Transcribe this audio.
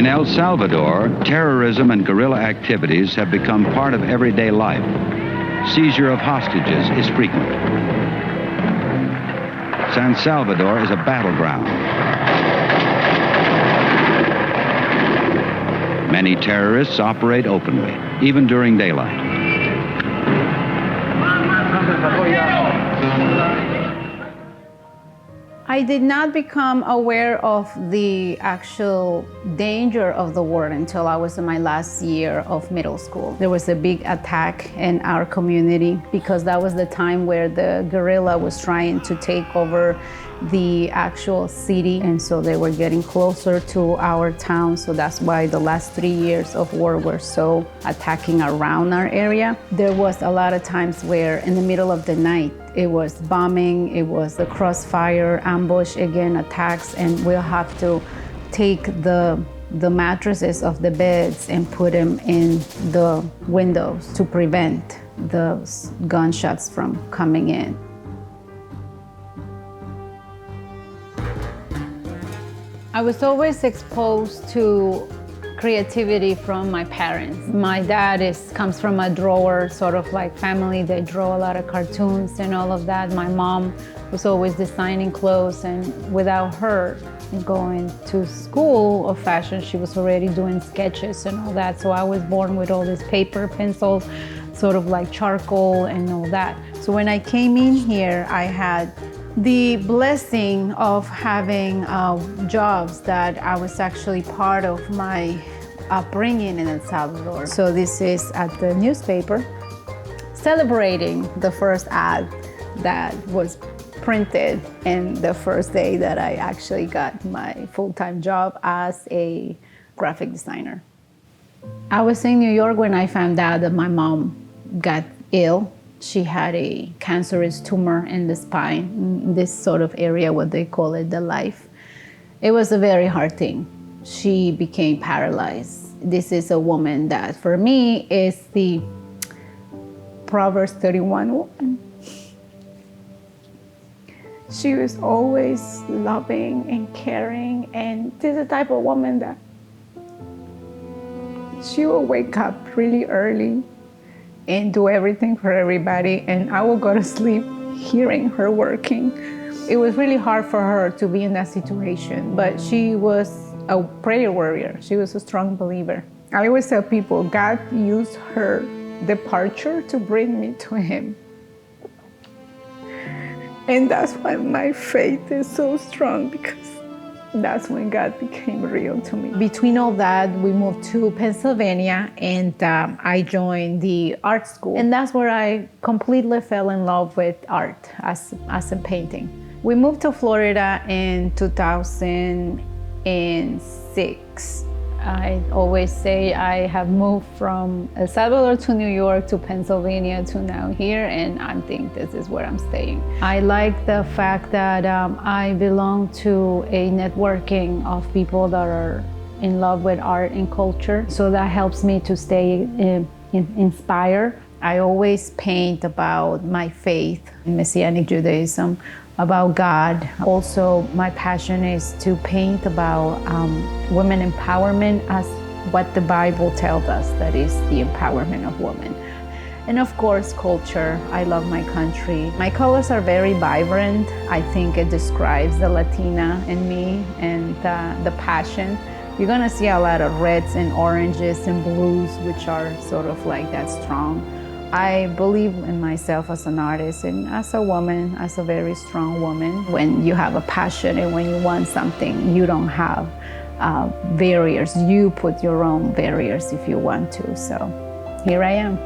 In El Salvador, terrorism and guerrilla activities have become part of everyday life. Seizure of hostages is frequent. San Salvador is a battleground. Many terrorists operate openly, even during daylight. I did not become aware of the actual danger of the war until I was in my last year of middle school. There was a big attack in our community because that was the time where the guerrilla was trying to take over the actual city, and so they were getting closer to our town. So that's why the last 3 years of war were so attacking around our area. There was a lot of times where in the middle of the night it was bombing, it was the crossfire, ambush, again attacks, and we'll have to take the mattresses of the beds and put them in the windows to prevent the gunshots from coming in. I was always exposed to creativity from my parents. My dad comes from a drawer sort of like family. They draw a lot of cartoons and all of that. My mom was always designing clothes, and without her going to school of fashion, she was already doing sketches and all that. So I was born with all this paper, pencils, sort of like charcoal and all that. So when I came in here, I had the blessing of having jobs that I was actually part of my upbringing in El Salvador. So this is at the newspaper celebrating the first ad that was printed and the first day that I actually got my full-time job as a graphic designer. I was in New York when I found out that my mom got ill. She had a cancerous tumor in the spine, this sort of area, what they call it, the life. It was a very hard thing. She became paralyzed. This is a woman that, for me, is the Proverbs 31 woman. She was always loving and caring, and this is the type of woman that she will wake up really early and do everything for everybody, and I will go to sleep hearing her working. It was really hard for her to be in that situation, but she was a prayer warrior. She was a strong believer. I always tell people, God used her departure to bring me to Him. And that's why my faith is so strong, because that's when God became real to me. Between all that, we moved to Pennsylvania, and I joined the art school. And that's where I completely fell in love with art as in painting. We moved to Florida in 2006. I always say I have moved from El Salvador to New York to Pennsylvania to now here, and I think this is where I'm staying. I like the fact that I belong to a networking of people that are in love with art and culture, so that helps me to stay inspired. I always paint about my faith in Messianic Judaism, about God. Also, my passion is to paint about women empowerment as what the Bible tells us, that is the empowerment of women. And of course, culture. I love my country. My colors are very vibrant. I think it describes the Latina in me and the passion. You're gonna see a lot of reds and oranges and blues, which are sort of like that strong. I believe in myself as an artist and as a woman, as a very strong woman. When you have a passion and when you want something, you don't have barriers. You put your own barriers if you want to. So here I am.